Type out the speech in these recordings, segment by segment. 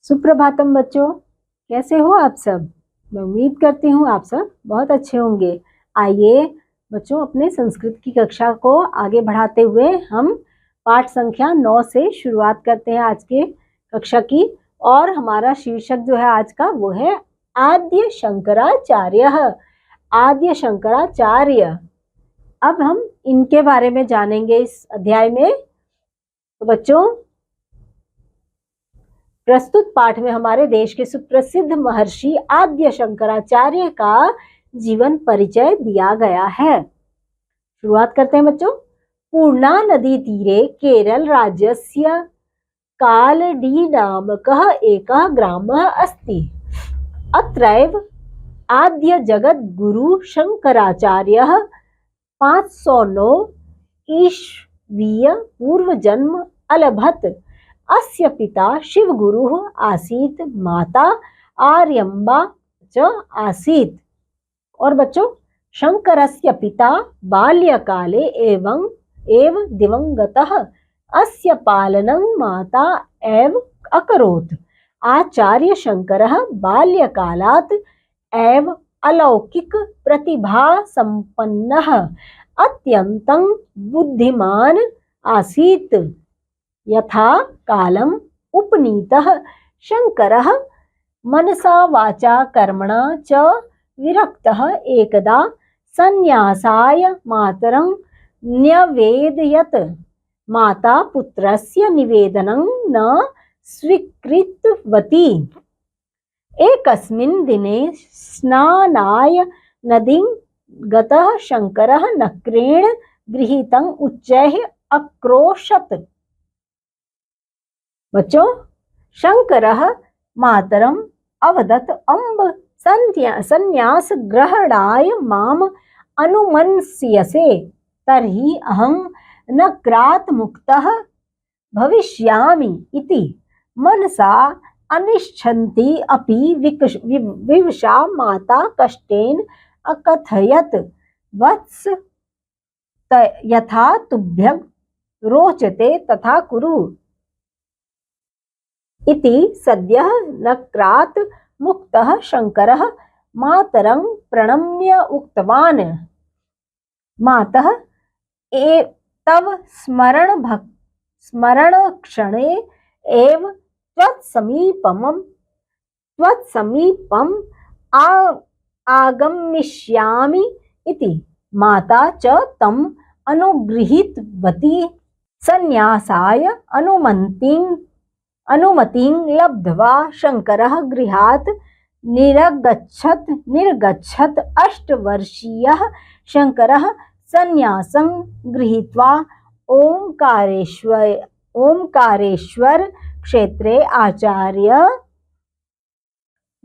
सुप्रभातम बच्चों, कैसे हो आप सब। मैं उम्मीद करती हूँ आप सब बहुत अच्छे होंगे। आइए बच्चों, अपने संस्कृत की कक्षा को आगे बढ़ाते हुए हम पाठ संख्या 9 से शुरुआत करते हैं आज के कक्षा की। और हमारा शीर्षक जो है आज का वो है आद्य शंकराचार्य। आद्य शंकराचार्य, अब हम इनके बारे में जानेंगे इस अध्याय में। तो बच्चों, प्रस्तुत पाठ में हमारे देश के सुप्रसिद्ध महर्षि आद्य शंकराचार्य का जीवन परिचय दिया गया है। शुरुआत करते हैं बच्चों। पूर्णा नदी तीरे केरल राज्यस्य कालडी नामकः एकः ग्रामः अस्ति। अत्रैव आद्य जगद्गुरु शंकराचार्यः 509 ईस्वीय पूर्व जन्म अलभत। अस्य पिता शिवगुरुः आसीत्, माता आर्यम्बा च आसीत्। और बच्चों, शंकरस्य पिता बाल्यकाले एव दिवंगतः। अस्य पालनं माता एव अकरोत्। आचार्य शंकरः बाल्यकालात् एव अलौकिक प्रतिभा संपन्नः अत्यन्तं बुद्धिमान् आसीत्। यथा कालम् उपनीतः शंकरः मनसा वाचा कर्मणा च विरक्तः एकदा संन्यासाय मातरं न्यवेदयत्। माता पुत्रस्य निवेदनं न स्वीकृतवती। एकस्मिन् दिने स्नानाय नदीं गतः शंकरः नक्रेण गृहीतं उच्चैः अक्रोशत्। बच्चों, शंकरः मातरम् अवदत्, अम्ब संन्यास ग्रहणाय माम अनुमन्स्यसे तर्हि अहं नक्रात् मुक्तः भविष्यामि इति। मनसा अनिच्छन्ती अपि विवशा माता कष्टेन अकथयत्, वत्स यथा तुभ्यं रोचते तथा कुरु इति। सद्यः नक्रात् मुक्तः शंकरः मातरं प्रणम्य उक्तवान्, मातः तव स्मरणक्षणे एव त्वत्समीपम् आगमिष्यामि इति। माता च तम् अनुगृहीतवती। संन्यासाय अनुमतिं लब्ध्वा शंकरः गृहात् निर्गच्छत्। 8 वर्षीयः शंकरः संन्यासं गृहीत्वा ओंकारेश्वर क्षेत्रे आचार्य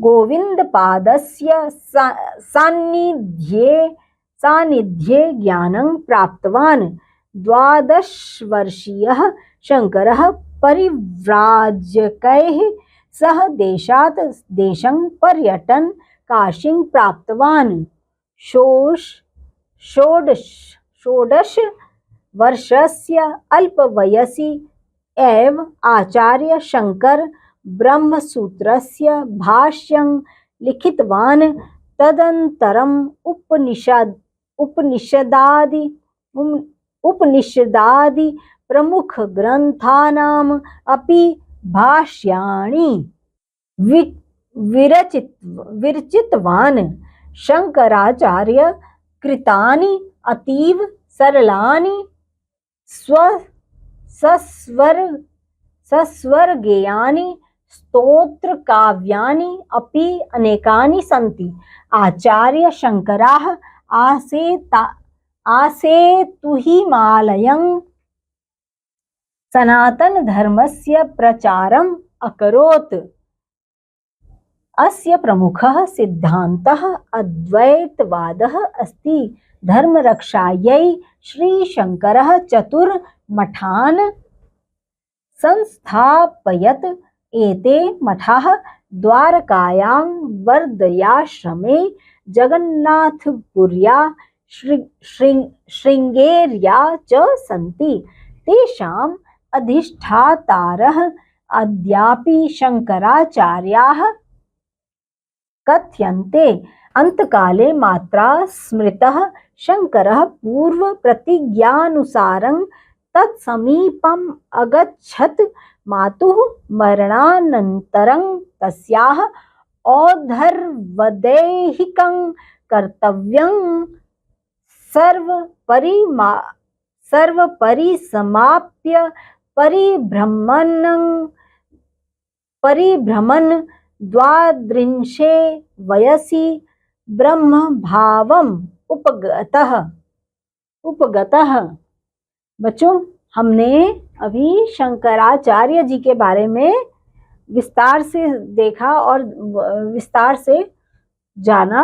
गोविन्दपादस्य सान्निध्ये ज्ञानं प्राप्तवान्। 12 वर्षीयः शंकरः परिव्राजकैः सह देशात् देशं पर्यटन काशीं प्राप्तवान्। 16 वर्षस्य अल्पवयसि एव आचार्य शंकर ब्रह्मसूत्रस्य भाष्यं लिखितवान्। तदनन्तरम् उपनिषदादि प्रमुख ग्रंथानाम् अपि भाष्याणि विरचितवान्। शंकराचार्य कृतानि अतीव सरलानि सस्वर्गेयानि स्तोत्रकाव्यानि अपि अनेकानि सन्ति। आचार्य शंकराः आसेतुहिमालयं सनातन धर्मस्य प्रचारम् अकरोत्। अस्य प्रमुखः सिद्धान्तः अद्वैतवादः अस्ति। धर्मरक्षायै श्रीशंकरः 4 मठान् संस्थापयत्। एते मठाः द्वारकायां वर्धयाश्रमे, जगन्नाथपुर्या, शृंगेर्या च सन्ति। तेषाम् अधिष्ठातारः अद्यापि शंकराचार्याः कथ्यन्ते। अंतकाले मात्रा स्मृतः शंकरः पूर्व प्रतिज्ञानुसारं तत्समीपम् अगच्छत्। मातुः मरणानन्तरं तस्याः औद्धर्वदैहिकं कर्तव्यं सर्वपरिसमाप्य परिभ्रमन् द्वाद्रिंशे वयसि ब्रह्मभावम् उपगतः। बच्चों, हमने अभी शंकराचार्य जी के बारे में विस्तार से देखा और विस्तार से जाना।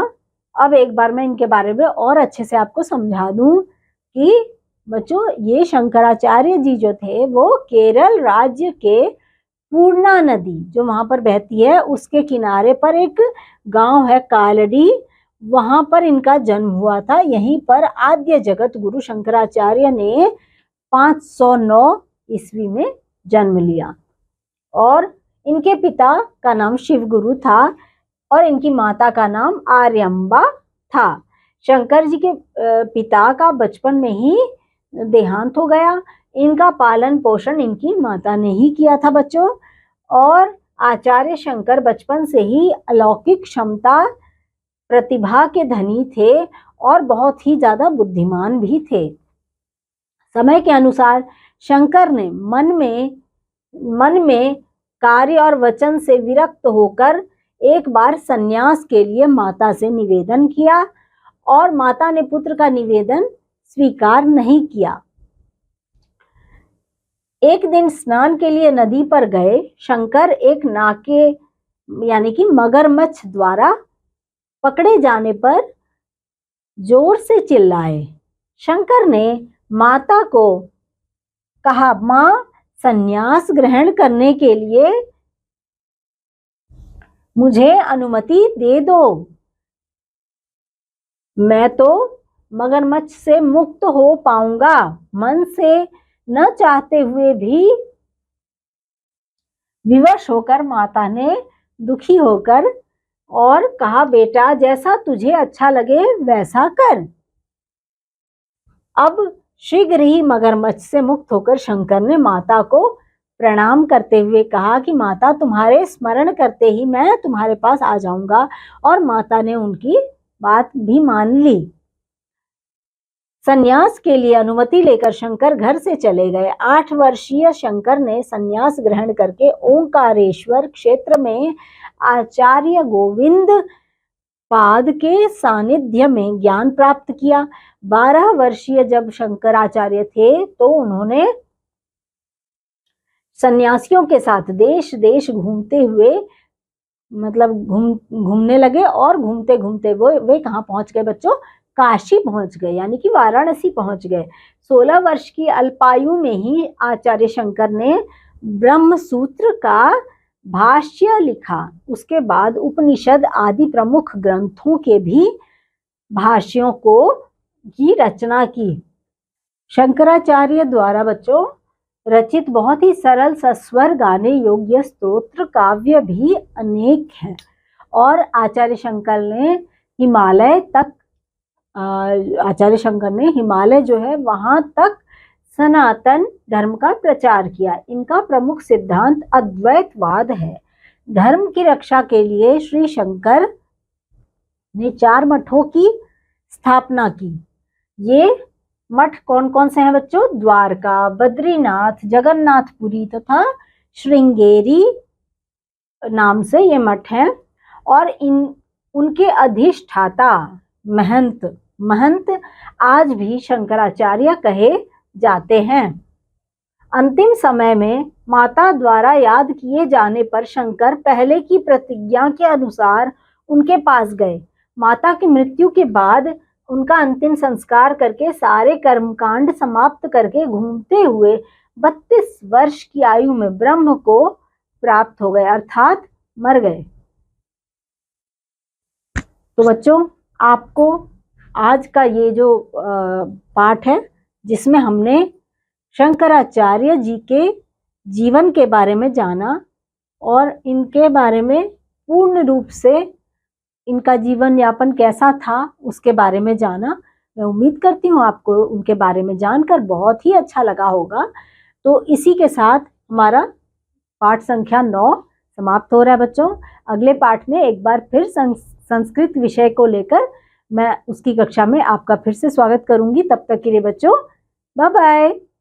अब एक बार मैं इनके बारे में और अच्छे से आपको समझा दूं कि बच्चों, ये शंकराचार्य जी जो थे वो केरल राज्य के पूर्णा नदी जो वहां पर बहती है उसके किनारे पर एक गांव है कालड़ी, वहां पर इनका जन्म हुआ था। यहीं पर आद्य जगत गुरु शंकराचार्य ने 509 ईस्वी में जन्म लिया और इनके पिता का नाम शिव गुरु था और इनकी माता का नाम आर्यम्बा था। शंकर जी के पिता का बचपन में ही देहांत हो गया। इनका पालन पोषण इनकी माता ने ही किया था बच्चों। और आचार्य शंकर बचपन से ही अलौकिक क्षमता प्रतिभा के धनी थे और बहुत ही ज्यादा बुद्धिमान भी थे। समय के अनुसार शंकर ने मन में कार्य और वचन से विरक्त होकर एक बार सन्यास के लिए माता से निवेदन किया और माता ने पुत्र का निवेदन स्वीकार नहीं किया। एक दिन स्नान के लिए नदी पर गए शंकर एक नाके यानी कि मगरमच्छ द्वारा पकड़े जाने पर जोर से चिल्लाए। शंकर ने माता को कहा, मां, संन्यास ग्रहण करने के लिए मुझे अनुमति दे दो। मैं तो मगरमच्छ से मुक्त हो पाऊंगा। मन से न चाहते हुए भी विवश होकर माता ने दुखी होकर और कहा, बेटा, जैसा तुझे अच्छा लगे वैसा कर। अब शीघ्र ही मगरमच्छ से मुक्त होकर शंकर ने माता को प्रणाम करते हुए कहा कि माता, तुम्हारे स्मरण करते ही मैं तुम्हारे पास आ जाऊंगा। और माता ने उनकी बात भी मान ली। संन्यास के लिए अनुमति लेकर शंकर घर से चले गए। 8 वर्षीय शंकर ने संन्यास ग्रहण करके ओंकारेश्वर क्षेत्र में आचार्य गोविंद पाद के सानिध्य में ज्ञान प्राप्त किया। 12 वर्षीय जब शंकराचार्य थे तो उन्होंने सन्यासियों के साथ देश देश घूमते हुए मतलब घूमने लगे और घूमते घूमते वे कहाँ पहुंच गए बच्चों? काशी पहुंच गए, यानी कि वाराणसी पहुंच गए। 16 वर्ष की अल्पायु में ही आचार्य शंकर ने ब्रह्म सूत्र का भाष्य लिखा। उसके बाद उपनिषद आदि प्रमुख ग्रंथों के भी भाष्यों की रचना की। शंकराचार्य द्वारा बच्चों रचित बहुत ही सरल सस्वर गाने योग्य स्तोत्र काव्य भी अनेक हैं। और आचार्य शंकर ने हिमालय जो है वहां तक सनातन धर्म का प्रचार किया। इनका प्रमुख सिद्धांत अद्वैतवाद है। धर्म की रक्षा के लिए श्री शंकर ने 4 मठों की स्थापना की। ये मठ कौन कौन से हैं बच्चों? द्वारका, बद्रीनाथ, जगन्नाथपुरी तथा श्रृंगेरी नाम से ये मठ हैं। और उनके अधिष्ठाता महंत आज भी शंकराचार्य कहे जाते हैं। अंतिम समय में माता द्वारा याद किए जाने पर शंकर पहले की प्रतिज्ञा के अनुसार उनके पास गए। माता की मृत्यु के बाद उनका अंतिम संस्कार करके सारे कर्मकांड समाप्त करके घूमते हुए 32 वर्ष की आयु में ब्रह्म को प्राप्त हो गए, अर्थात मर गए। तो बच्चों, आपको आज का ये जो पाठ है जिसमें हमने शंकराचार्य जी के जीवन के बारे में जाना और इनके बारे में पूर्ण रूप से इनका जीवन यापन कैसा था उसके बारे में जाना। मैं उम्मीद करती हूँ आपको उनके बारे में जानकर बहुत ही अच्छा लगा होगा। तो इसी के साथ हमारा पाठ संख्या 9 समाप्त हो रहा है बच्चों। अगले पाठ में एक बार फिर संस्कृत विषय को लेकर मैं उसकी कक्षा में आपका फिर से स्वागत करूंगी। तब तक के लिए बच्चों बाय बाय।